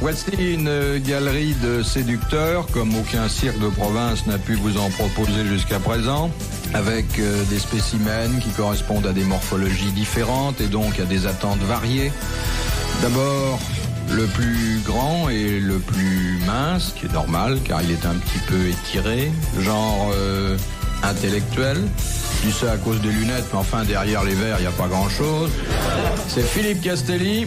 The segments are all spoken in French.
Voici une galerie de séducteurs, comme aucun cirque de province n'a pu vous en proposer jusqu'à présent, avec des spécimens qui correspondent à des morphologies différentes et donc à des attentes variées. D'abord, le plus grand et le plus mince, qui est normal car il est un petit peu étiré, genre intellectuel. Je dis ça à cause des lunettes, mais enfin derrière les verres, il n'y a pas grand-chose. C'est Philippe Castelli.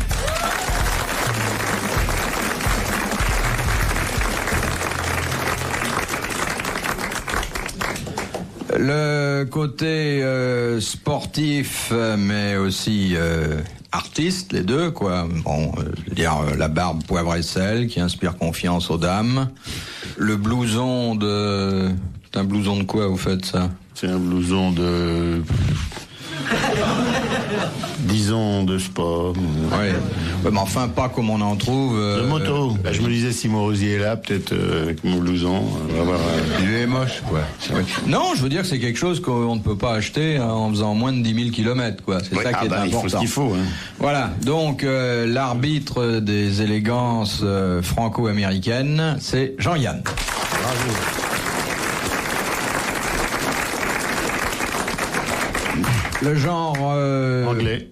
Le côté sportif, mais aussi artiste, les deux, quoi. Bon, je veux dire, la barbe poivre et sel qui inspire confiance aux dames. Le blouson de... C'est un blouson de quoi, vous faites ça? C'est un blouson de... disons de sport. Oui, ouais, mais enfin pas comme on en trouve. De moto. Bah, je me disais si Morosier est là, peut-être avec mon blouson. On va voir, il est moche, quoi. Oui. Non, je veux dire que c'est quelque chose qu'on ne peut pas acheter en faisant moins de 10 000 kilomètres, quoi. C'est ça qui est important. Il faut ce qu'il faut. Hein. Voilà. Donc l'arbitre des élégances franco-américaines, c'est Jean-Yann. Bravo. Le genre anglais.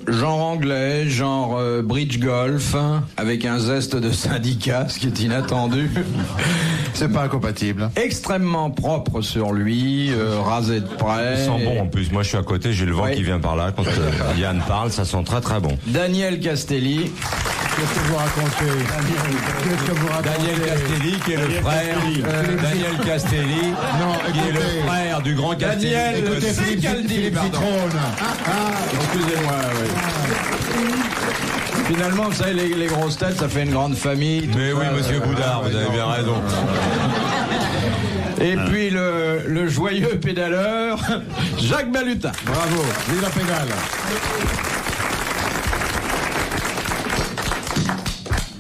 Genre anglais, genre bridge golf, avec un zeste de syndicat, ce qui est inattendu. C'est pas incompatible. Extrêmement propre sur lui, rasé de près. Il sent bon en plus. Moi je suis à côté, j'ai le vent qui vient par là. Quand Yann parle, ça sent très très bon. Daniel Castelli. Qu'est-ce que vous racontez? Daniel Castelli, qui est le frère. Daniel Castelli, qui est le frère du grand Castelli. Daniel, c'est Caldi, pardon. Excusez-moi, oui. Finalement, vous savez, les grosses têtes, ça fait une grande famille. Mais oui, monsieur Boudard, vous avez bien raison. Et puis le joyeux pédaleur, Jacques Balutin. Bravo, vive la pédale.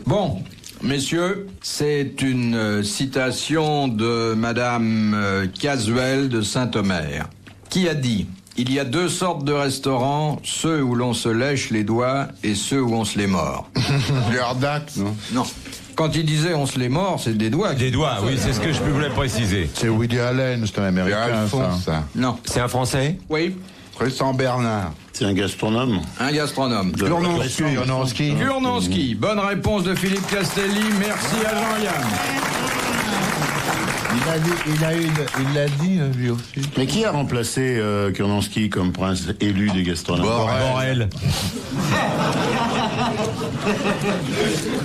Bon, messieurs, c'est une citation de Madame Casuel de Saint-Omer, qui a dit: il y a deux sortes de restaurants, ceux où l'on se lèche les doigts et ceux où on se les mord. L'Urdac, non? Non. Quand il disait on se les mord, c'est des doigts. Des doigts, oui, c'est ce que je voulais préciser. C'est Woody Allen, c'est un Américain, ça. Non. C'est un Français? Oui. Tristan Bernard. C'est un gastronome. Un gastronome. Kurnonski. Bonne réponse de Philippe Castelli. Merci à Jean-Yann. Il l'a dit, lui aussi. Mais qui a remplacé Kurnonski comme prince élu des gastronomes? Borel.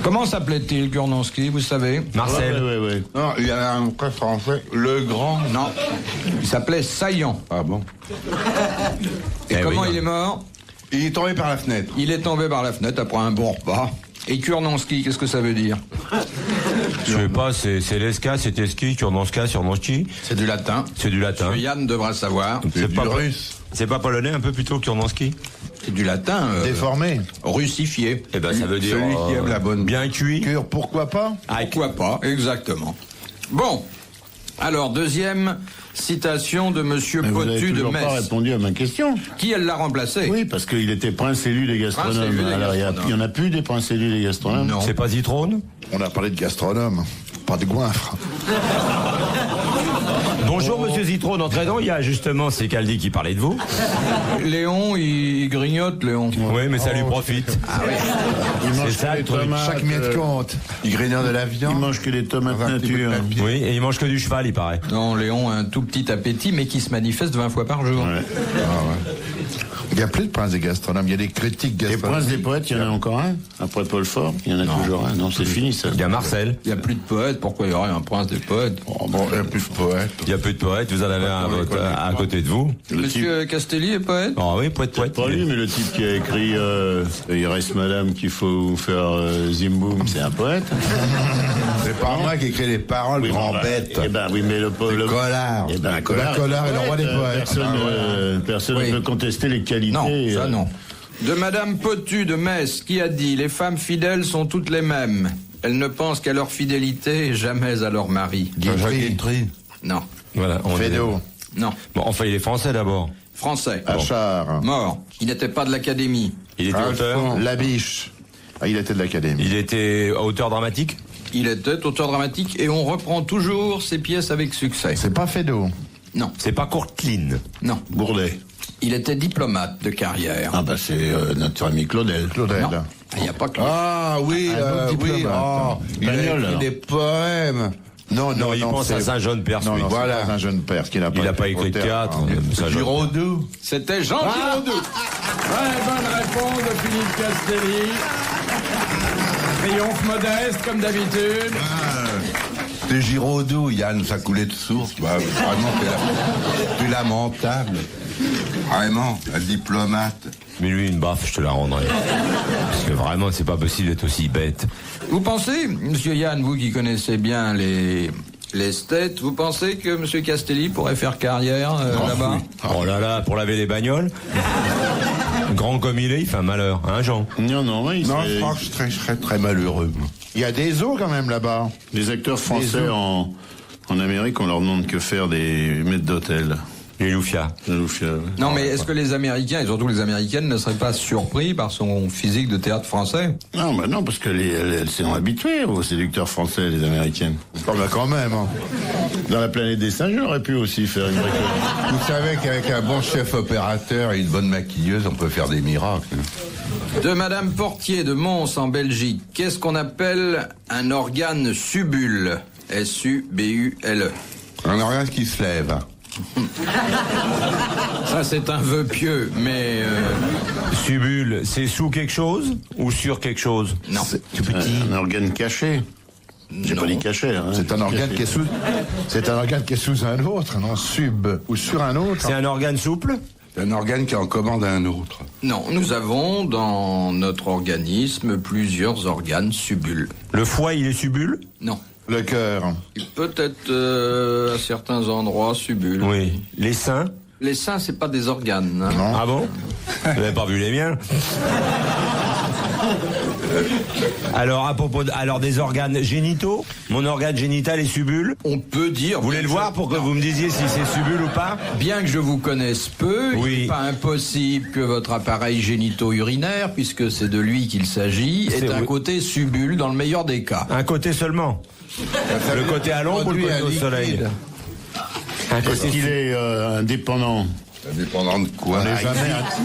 Comment s'appelait-il, Kurnonski, vous savez? Marcel. Ouais. Non, il y a un très français, Le Grand. Non. Il s'appelait Saillant. Ah bon? Et comment il est mort? Il est tombé par la fenêtre. Il est tombé par la fenêtre après un bon repas. Et Kurnonski, qu'est-ce que ça veut dire? Je sais pas, c'est Leska, c'est Eski, Kurnonska, Surnonski. C'est du latin. C'est du latin. Yann devra savoir. C'est pas russe. C'est pas polonais un peu plutôt, Kurnonski? C'est du latin. Déformé. Russifié. Eh ben ça veut dire Celui qui aime la bonne bien cuit. cure, pourquoi pas? Pourquoi pas, exactement. Bon, alors deuxième citation de Monsieur Mais Potu de vous n'avez Metz. pas répondu à ma question. Qui elle l'a remplacé? Oui, parce qu'il était prince élu des gastronomes. Prince élu des Alors, il n'y en a plus des princes élus des gastronomes? Non. C'est pas Zitrone? On a parlé de gastronome, pas de goinfre. Bonjour monsieur Zitrone, entraînant, il y a justement, c'est Caldi qui parlait de vous. Léon, il grignote, Léon. Oui, mais ça lui profite. Ah oui. Il mange ça, que le des truc. tomates. Chaque miette compte. Il grignote de la Il viande. mange que des tomates Dans un petit bout de nature. papier. Oui, et il mange que du cheval, il paraît. Non, Léon a un tout petit appétit, mais qui se manifeste 20 fois par jour. Ouais. Ah ouais. Il n'y a plus de prince des gastronomes, il y a des critiques Les gastronomes. princes des poètes, il y en a encore un? Après Paul Fort, il y en a toujours un. Non, c'est fini ça. Il y a Marcel. Il n'y a plus de poètes, pourquoi il y aurait un prince des poètes? Oh, bon, il n'y a plus de poètes. Il y a peu de poètes, vous en avez un à côté de vous. Monsieur Castelli est poète? Oh oui, poète. Pas lui, mais le type qui a écrit Il reste madame qu'il faut faire Zimboum, c'est un poète. C'est pas moi qui écris les paroles, grand bête. Eh ben oui, mais le Collard. Eh ben, Collard est le roi des poètes. Personne Oui. ne peut contester les qualités. Non, ça non. De Madame Potu de Metz, qui a dit: les femmes fidèles sont toutes les mêmes. Elles ne pensent qu'à leur fidélité et jamais à leur mari. Guitry. Non. Voilà, on Fédot. Non. Bon, enfin, il est français d'abord. Français. Achard. Mort. Il n'était pas de l'Académie. Il était auteur. Labiche. Ah, il était de l'Académie. Il était auteur dramatique? Il était auteur dramatique et on reprend toujours ses pièces avec succès. C'est pas Feydeau. Non, C'est pas Courteline? non. Bourdet. Il était diplomate de carrière. Ah bah c'est notre ami Claudel. Claudel. Non, il n'y a pas que Ah oui, Un autre oui. diplomate. Il a Pagnol, écrit alors. des poèmes. Non, Non, il pense à c'est- Saint-Jean-de-Perse. Non, lui. non, Voilà. c'est pas un jeune père qui n'a pas Il n'a pas écrit de auteur. théâtre. Saint-Jean. Giraudoux. C'était Jean Giraudoux. Très bonne réponse de Philippe Castelli. Triomphe modeste, comme d'habitude. C'est Giraudoux, Yann, ça coulait de source. Bah, vraiment, c'est lamentable. Vraiment, un diplomate. Mais lui, une baffe, je te la rendrai. Parce que vraiment, c'est pas possible d'être aussi bête. Vous pensez, monsieur Yann, vous qui connaissez bien les esthètes, vous pensez que monsieur Castelli pourrait faire carrière là-bas? Oh là là, pour laver les bagnoles. Grand comme il fait un malheur, hein, Jean? Non, oui, Non, je crois que je serais très malheureux. moi. Il y a des eaux quand même là-bas. les acteurs français en Amérique, on leur demande que faire des maîtres d'hôtel. Les loufias. Non, mais est-ce que les Américains, et surtout les Américaines, ne seraient pas surpris par son physique de théâtre français? Non, bah non, parce que elles sont habituées aux séducteurs français, les Américaines. Oh, bah, quand même. Hein. Dans la planète des singes, j'aurais pu aussi faire une vraie Vous savez qu'avec un bon chef opérateur et une bonne maquilleuse, on peut faire des miracles. De Madame Portier de Mons en Belgique, qu'est-ce qu'on appelle un organe subule? S-U-B-U-L-E. Un organe qui se lève. Ça, c'est un vœu pieux, mais Subule, c'est sous quelque chose ou sur quelque chose? non. Tout petit. Un organe caché. J'ai Non. pas dit caché. Hein. C'est un organe Caché. qui est sous. C'est un organe qui est sous un autre, non? Sub ou sur un autre. C'est un organe souple? C'est un organe qui en commande à un autre. Non, nous avons dans notre organisme plusieurs organes subules. Le foie, il est subule? Non. Le cœur. Il peut être à certains endroits subule. Oui. Les seins? Les seins, c'est pas des organes. Hein. Non. Ah bon? Vous n'avez pas vu les miens? Alors, à propos alors des organes génitaux, mon organe génital est subule. On peut dire. Vous voulez le voir pour que vous me disiez si c'est subule ou pas? Bien que je vous connaisse peu, Oui. il n'est pas impossible que votre appareil génito-urinaire, puisque c'est de lui qu'il s'agit, ait C'est un oui. côté subule dans le meilleur des cas. Un côté seulement. Le côté à l'ombre ou le côté au soleil? Un Est-ce côté qu'il est indépendant? Dépendant de quoi?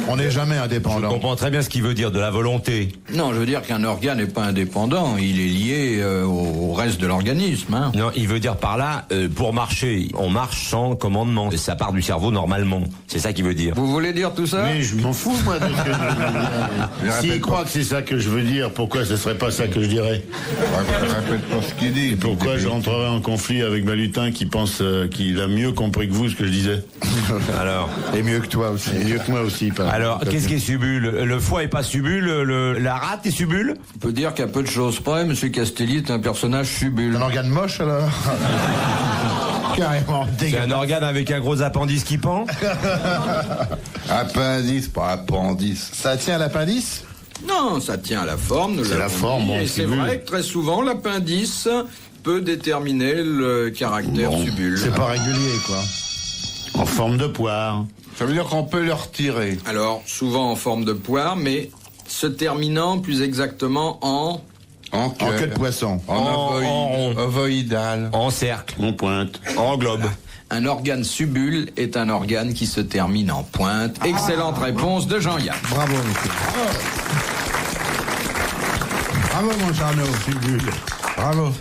On n'est jamais Je indépendant. comprends très bien ce qu'il veut dire, de la volonté. Non, je veux dire qu'un organe n'est pas indépendant, il est lié au reste de l'organisme. Hein. Non, il veut dire par là, pour marcher, on marche sans commandement. Ça part du cerveau normalement. C'est ça qu'il veut dire. Vous voulez dire tout ça? Mais je m'en fous, moi, de ce que je veux dire. S'il croit que c'est ça que je veux dire, pourquoi ce serait pas ça que je dirais? Répète pas ce qu'il dit. Pourquoi je rentrerais en conflit avec Balutin qui pense qu'il a mieux compris que vous ce que je disais? Alors, Et mieux que toi aussi. Et mieux que moi aussi, pas. alors qu'est-ce qui est subule? Le foie est pas subule, la rate est subule? On peut dire qu'à peu de choses près, M. Castelli est un personnage subule. Un organe moche alors? Carrément C'est un dégueulasse. organe avec un gros appendice qui pend? Appendice, pas appendice. Ça tient à l'appendice? Non, ça tient à la forme. C'est la forme, bon, Et c'est c'est vu. vrai que très souvent, l'appendice peut déterminer le caractère subule. C'est pas régulier, quoi. En forme de poire. Ça veut dire qu'on peut le retirer. Alors, souvent en forme de poire, mais se terminant plus exactement en... En En queue de poisson. En rond. ovoïdal. En cercle, On pointe. en globe. Un organe subule est un organe qui se termine en pointe. Excellente réponse de Jean-Yann. Bravo, monsieur. Bravo, mon Jeannot. Bravo.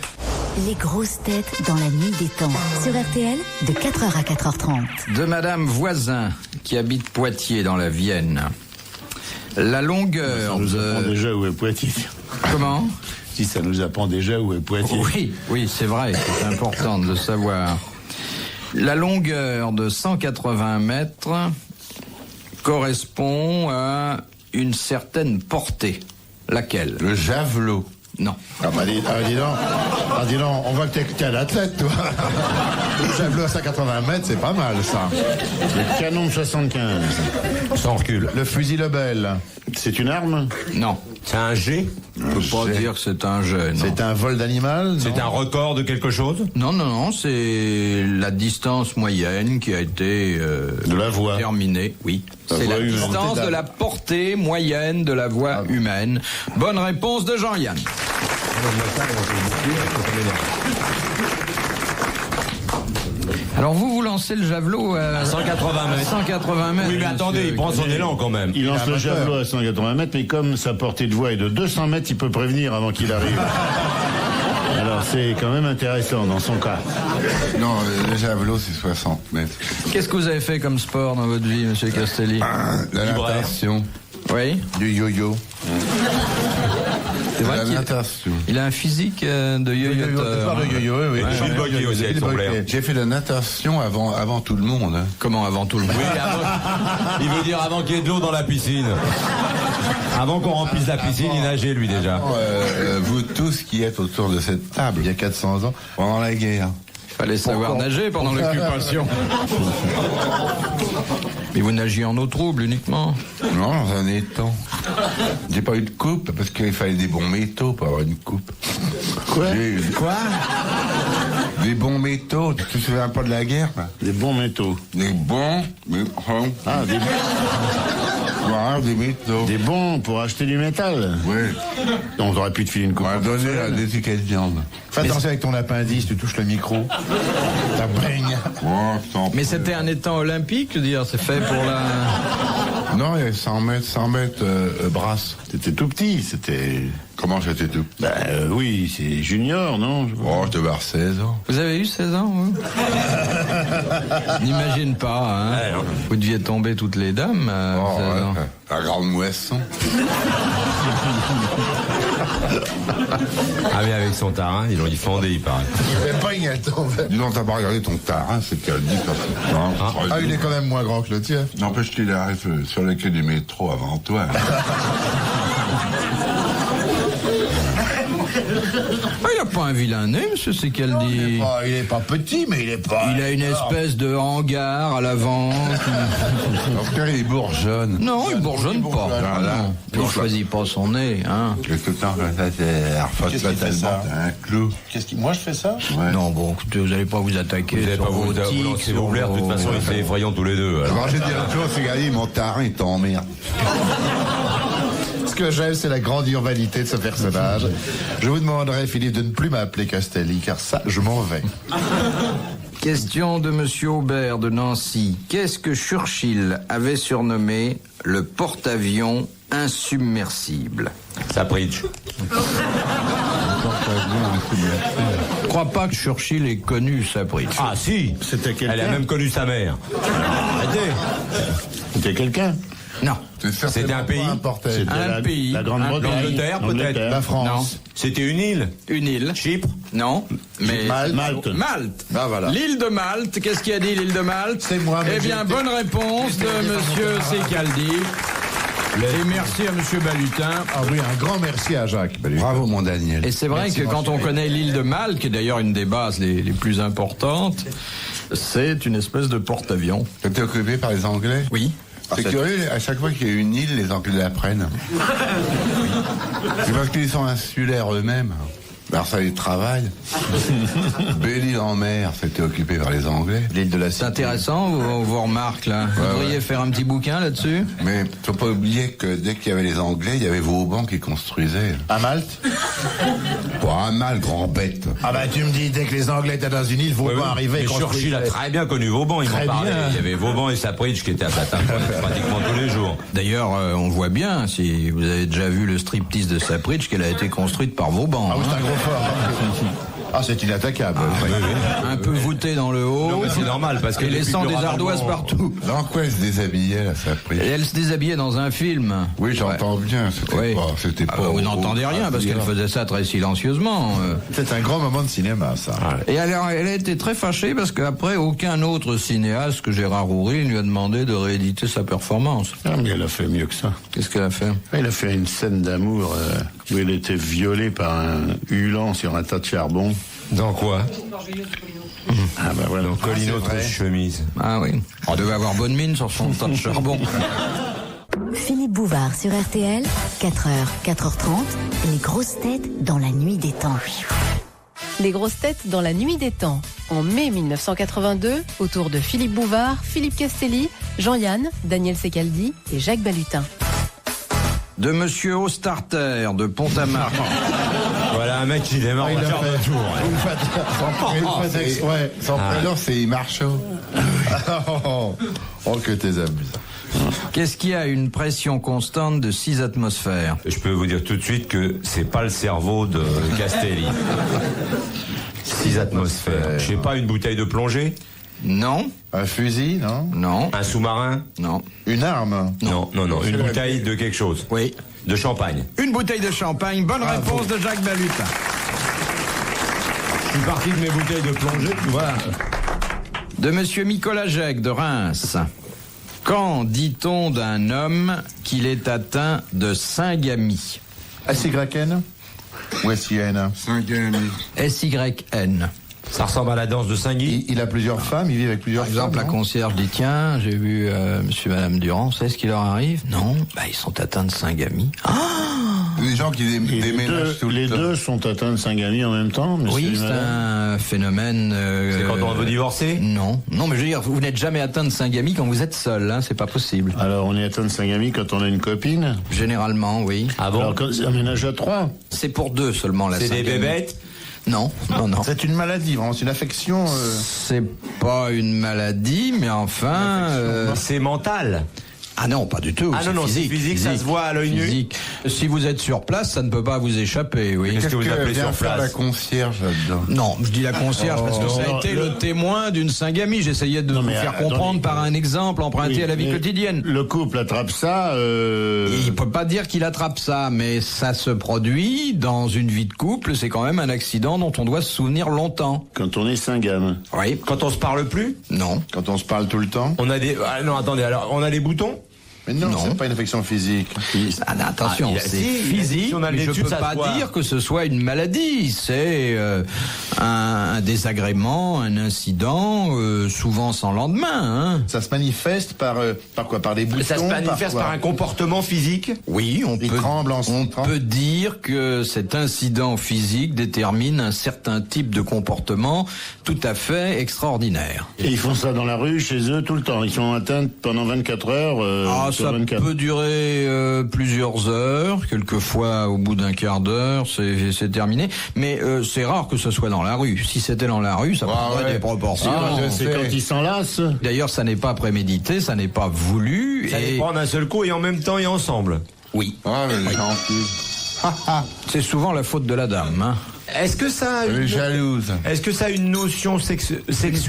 Les grosses têtes dans la nuit des temps. Sur RTL, de 4h à 4h30. De Madame Voisin, qui habite Poitiers dans la Vienne. La longueur Ça nous apprend de... déjà où est Poitiers. Comment? Si ça nous apprend déjà où est Poitiers. Oui, c'est vrai, c'est important de le savoir. La longueur de 180 mètres correspond à une certaine portée. Laquelle? Le javelot. Non. Ah bah dis donc, on voit que t'es un athlète, toi. Le javelot à 180 mètres, c'est pas mal, ça. Le canon de 75. Sans recul. Le fusil Lebel. C'est une arme? Non. C'est un G? On peut pas dire que c'est un jet, non. C'est un vol d'animal? C'est un record de quelque chose? Non, c'est la distance moyenne qui a été De la voix. terminée, oui. La C'est voix la humaine. distance de la portée moyenne de la voix humaine. Bonne réponse de Jean-Yann. Alors vous lancez le javelot à 180 mètres. 180 mètres. Oui, mais attendez, il prend son élan quand même. Il lance le javelot à 180 mètres, mais comme sa portée de voix est de 200 mètres, il peut prévenir avant qu'il arrive. Alors c'est quand même intéressant dans son cas. Non, le javelot, c'est 60 mètres. Qu'est-ce que vous avez fait comme sport dans votre vie, Monsieur Castelli? La Libraire. natation, Oui. du yo-yo. C'est vrai La qu'il natation. il a un physique de yo-yoteur. Oui. Gilles Boguier aussi avec son blaire. J'ai fait de la natation avant tout le monde. Hein. Comment avant tout le monde? Oui, il veut dire avant qu'il y ait de l'eau dans la piscine. Avant qu'on remplisse la piscine, il nageait lui déjà. Vous tous qui êtes autour de cette table, Il y a 400 ans. pendant la guerre. Fallait savoir nager pendant l'occupation. Mais vous nagiez en eau trouble uniquement. Non, dans un étang. J'ai pas eu de coupe parce qu'il fallait des bons métaux pour avoir une coupe. Quoi? Quoi? Des bons métaux. Tu te souviens pas de la guerre, quoi? Des bons métaux. Des bons métaux. Ah, Voilà, des métaux. des bons pour acheter du métal. Oui. On aurait pu te filer une On coupe. va donner à des tickets de viande. Fais attention avec ton appendice, tu touches le micro. Ta baigne. Oh, tant Mais pis. c'était un étang olympique, je veux dire, c'est fait pour la... Non, il y avait 100 mètres brasse. C'était tout petit, c'était... Comment j'étais tout? Oui, c'est junior, non? Oh, je devais avoir 16 ans. Vous avez eu 16 ans, vous? N'imagine pas, hein. Vous deviez tomber toutes les dames à Oh, 16 ans. ouais, la grande moisson. Ah, mais avec son tarin, ils l'ont dit fondé, il paraît. Mais pas une tombe. Dis donc, t'as pas regardé ton tarin, c'est qu'elle dit quand non, Ah, il est quand même moins grand que le tien. N'empêche qu'il arrive sur les quais du métro avant toi. Ah, il a pas un vilain nez, monsieur Secaldi. Il est pas petit, mais il est pas... Il a une espèce de hangar à l'avant. En tout cas, il bourgeonne. Non, il bourgeonne pas. Voilà. Non. Il choisit pas son nez, hein. Que tout le temps, ça, c'est Arfat, Qu'est-ce qu'il fait, ça? un clou. Moi, je fais ça? Ouais. Non, bon, écoutez, vous allez pas vous attaquer Vous n'allez sur pas vos vous tics, lancer sur vos blaires, de toute vos- façon, c'est effrayant tous les deux. Alors. Alors, j'ai dit l'autre jour, c'est gagné, mon tarin, il t'emmerde. Ce que j'aime, c'est la grande urbanité de ce personnage. Je vous demanderai, Philippe, de ne plus m'appeler Castelli, car ça, je m'en vais. Question de monsieur Aubert de Nancy. Qu'est-ce que Churchill avait surnommé le porte-avions insubmersible? Sapritch. Je crois pas que Churchill ait connu Sapritch. Ah, si. C'était quelqu'un. Elle a même connu sa mère. Arrêtez. C'était quelqu'un. Non. C'était un pays. C'était Un pays. La Grande-Bretagne. L'Angleterre, peut-être. La France. C'était une île. Une île. Chypre. Non. Mais Malte. Malte. Ah, voilà. L'île de Malte. Qu'est-ce qu'il a dit l'île de Malte? C'est moi, mais Eh bien, j'ai été- bonne réponse de monsieur Secaldi. Et merci à monsieur Balutin. Ah oui, un grand merci à Jacques. Bravo, mon Daniel. Et c'est vrai Merci, que mon quand on chéri. connaît l'île de Malte, qui est d'ailleurs une des bases les plus importantes, c'est une espèce de porte-avions. T'étais occupé par les Anglais? Oui. C'est curieux, à chaque fois qu'il y a une île, les Anglais la prennent. C'est parce qu'ils sont insulaires eux-mêmes. Alors ça les travaille. Belle-Île-en-Mer, c'était occupé par les Anglais. L'île de la C'est intéressant, vos remarques là. Vous devriez faire un petit bouquin là-dessus. Mais faut pas oublier que dès qu'il y avait les Anglais, il y avait Vauban qui construisait. À Malte? Pour un mal, grand bête. Ah bah tu me dis, dès que les Anglais étaient dans une île, Vauban arrivait et Mais Churchill a très bien connu Vauban, il m'en Très parlait. bien. Il y avait Vauban et Sapritch qui étaient à sa table pratiquement tous les jours. D'ailleurs, on voit bien, si vous avez déjà vu le striptease de Sapritch, qu'elle a été construite par Vauban. Ah oui, c'est hein. un gros fort. Ah, c'est inattaquable. Un peu voûté dans le haut. Non, mais c'est normal, parce que et depuis laissant que des le ardoises Rabat- partout. Dans quoi elle se déshabillait, là, ça pris? Et elle se déshabillait dans un film. Oui, j'entends bien, c'était Oui. c'était Ah, pas... vous n'entendez rien parce qu'elle faisait ça très silencieusement. C'est un grand moment de cinéma, ça. Et elle a été très fâchée parce qu'après, aucun autre cinéaste que Gérard Houry ne lui a demandé de rééditer sa performance. Ah, mais elle a fait mieux que ça. Qu'est-ce qu'elle a fait? Elle a fait une scène d'amour où elle était violée par un hulant sur un tas de charbon. Dans quoi? Ah bah voilà. Dans Colline autre chemise. Ah oui. On devait avoir bonne mine sur son tas de charbon. Philippe Bouvard sur RTL, 4h, 4h30, les grosses têtes dans la nuit des temps. Les grosses têtes dans la nuit des temps. En mai 1982, autour de Philippe Bouvard, Philippe Castelli, Jean-Yann, Daniel Secaldi et Jacques Balutin. De Monsieur Ostarter de Pont-à-Marc. Voilà un mec qui démarre Il au a quart fait de tour. Une fait exprès. Son prénom, c'est Marchaud. Oh, que t'es amusant. Qu'est-ce qui a une pression constante de 6 atmosphères? Je peux vous dire tout de suite que c'est pas le cerveau de Castelli. 6 atmosphères. Je sais pas, une bouteille de plongée? Non. Un fusil, non? Non. Un sous-marin? Non. Une arme? Non. Une bouteille de quelque chose? Oui. De champagne? Une bouteille de champagne. Bonne réponse de Jacques Balutin. Je suis parti de mes bouteilles de plongée, tu vois. De Monsieur Nicolas Jacques de Reims. Quand dit-on d'un homme qu'il est atteint de syngamie? SYN? Ou SYN? SYN. Ça ressemble à la danse de Saint-Guy? Il a plusieurs femmes, il vit avec plusieurs Par exemple, femmes. la concierge dit tiens, j'ai vu monsieur et madame Durand, vous savez ce qui leur arrive? Non, ils sont atteints de syngamie. Des gens qui déménagent tout Les le temps. deux sont atteints de syngamie en même temps, monsieur Oui, et c'est madame. un phénomène. C'est quand on veut divorcer? Non, mais je veux dire, vous n'êtes jamais atteint de syngamie quand vous êtes seul, hein, c'est pas possible. Alors, on est atteint de syngamie quand on a une copine. Généralement, oui. Ah bon? Alors, quand c'est un ménage à 3. C'est pour 2 seulement la C'est syngamie. des bébêtes? Non. C'est une maladie, vraiment, c'est une affection. C'est pas une maladie, mais enfin. C'est mental. Ah non, pas du tout. Ah non, c'est physique, ça se voit à l'œil nu. Physique. Si vous êtes sur place, ça ne peut pas vous échapper, oui. Qu'est-ce que vous appelez vient sur faire la place? concierge là-dedans? Non, je dis la concierge parce que ça a non, été le témoin d'une syngamie. J'essayais de vous mais faire attendez. comprendre par un exemple emprunté Oui, à la vie mais quotidienne. Le couple attrape ça. Il peut pas dire qu'il attrape ça, mais ça se produit dans une vie de couple. C'est quand même un accident dont on doit se souvenir longtemps. Quand on est syngame. Oui. Quand on se parle plus? Non. Quand on se parle tout le temps. On a des... Ah non, attendez, alors, on a les boutons? Mais non, Non. c'est pas une affection physique. Ah, attention, Ah, c'est si, physique, si on a mais je l'étude, peux ça pas se voit. dire que ce soit une maladie. C'est un désagrément, un incident, souvent sans lendemain. Hein. Ça se manifeste par quoi? Par des boutons? Ça se manifeste quoi par un comportement physique? Oui, on Il tremble en on tremble. peut dire que cet incident physique détermine un certain type de comportement tout à fait extraordinaire. Et ils font ça dans la rue, chez eux, tout le temps. Ils sont atteints pendant 24 heures. Sur Ça 24. peut durer plusieurs heures, quelquefois au bout d'un quart d'heure, c'est terminé. Mais c'est rare que ce soit dans la rue. Si c'était dans la rue, ça prendrait ouais. des proportions. C'est quand ils s'enlacent. D'ailleurs, ça n'est pas prémédité, ça n'est pas voulu. Ça et dépend d'un seul coup et en même temps et ensemble. oui, Ah, mais gentil. c'est souvent la faute de la dame. Hein. Est-ce que ça a Elle est une... jalouse. Est-ce que ça a une notion sexuelle?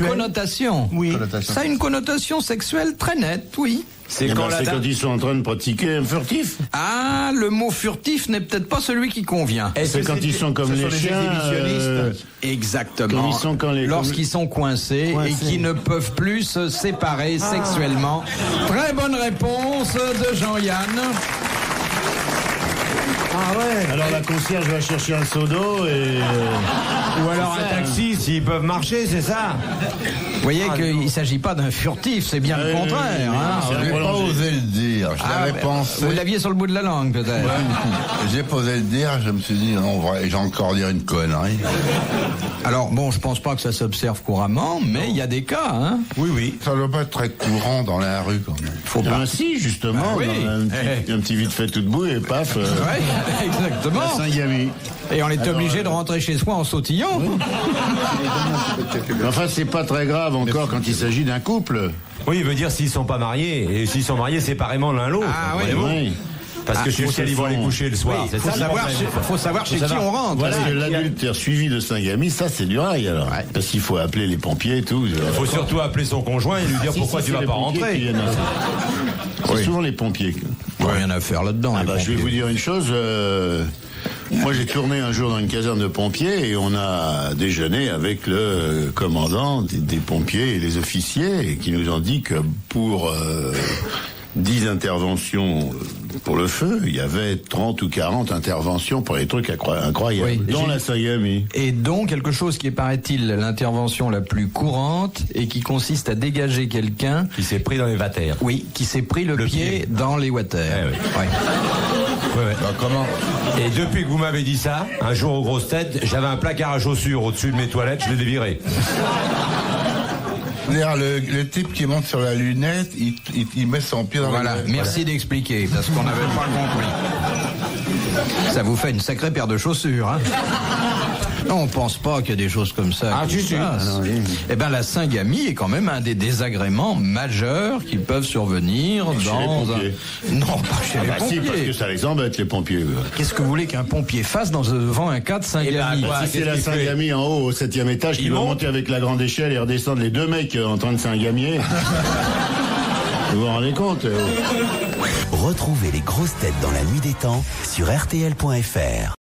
Connotation. Oui. Connotation. Ça a une connotation sexuelle très nette, oui. C'est Eh quand ben, la c'est dame... quand ils sont en train de pratiquer un furtif. Ah, le mot furtif n'est peut-être pas celui qui convient. Est-ce C'est que quand ils sont comme ce les sont les chiens. exhibitionnistes. Exactement. Comme ils sont quand les- Lorsqu'ils sont coincés et qui ne peuvent plus se séparer sexuellement. Très bonne réponse de Jean-Yann. Ah ouais. Alors la concierge va chercher un seau d'eau et... Ou alors un taxi, s'ils peuvent marcher, c'est ça? Vous voyez qu'il ne s'agit pas d'un furtif, c'est bien le contraire. Hein. c'est J'ai pas prolongé. osé le dire. Je l'avais pensé. Vous l'aviez sur le bout de la langue, peut-être. J'ai posé le dire, je me suis dit, non, vrai, j'ai encore dire une connerie. Alors, bon, je pense pas que ça s'observe couramment, mais il y a des cas. Hein. Oui, oui. Ça doit pas être très courant dans la rue, quand même. Faut pas. Ah, si, justement, Ah oui. dans un petit vite fait tout debout et paf, Ouais, exactement. la syngamie. Et on est obligé de rentrer chez soi en sautillant. Enfin, c'est pas très grave encore quand il s'agit d'un couple. Oui, il veut dire s'ils sont pas mariés. Et s'ils sont mariés séparément l'un l'autre. Ah oui. voyez-vous. Oui. Parce que chez lequel ils vont aller coucher le soir. Oui, c'est faut ça le savoir, problème. faut savoir chez qui on rentre. Voilà, l'adultère suivi de syngamie, ça c'est du rail alors. Ouais. Parce qu'il faut appeler les pompiers et tout. Il faut surtout appeler son conjoint et lui dire pourquoi tu vas pas rentrer. C'est souvent les pompiers. Il n'y a rien à faire là-dedans. Ah les bah, je vais pompiers. vous dire une chose. Moi, j'ai tourné un jour dans une caserne de pompiers et on a déjeuné avec le commandant des pompiers et les officiers et qui nous ont dit que pour 10 interventions pour le feu, il y avait 30 ou 40 interventions pour les trucs incroyables. Oui. Dans la Sagami. Et donc quelque chose qui est, paraît-il, l'intervention la plus courante et qui consiste à dégager quelqu'un Qui s'est pris dans les vatères. Oui, qui s'est pris le pied dans les water. Eh oui. Ouais. Bah, comment? Et depuis que vous m'avez dit ça, un jour aux grosses têtes, j'avais un placard à chaussures au-dessus de mes toilettes, je l'ai déviré. D'ailleurs, le type qui monte sur la lunette, il met son pied dans la lunette. Merci d'expliquer, parce qu'on n'avait pas compris. Ça vous fait une sacrée paire de chaussures, hein? Non, on pense pas qu'il y a des choses comme ça. Ah, qui se passent. Eh ben, la syngamie est quand même un des désagréments majeurs qui peuvent survenir dans les pompiers. Non, pas chez les Si, parce pompiers. que ça les embête, les pompiers. Qu'est-ce que vous voulez qu'un pompier fasse devant un cas de syngamie? Si c'est la Sagami en haut, au 7e étage, qui va monter avec la grande échelle et redescendre les 2 mecs en train de syngamier. Vous vous rendez compte? Retrouvez les grosses têtes dans la nuit des temps sur RTL.fr.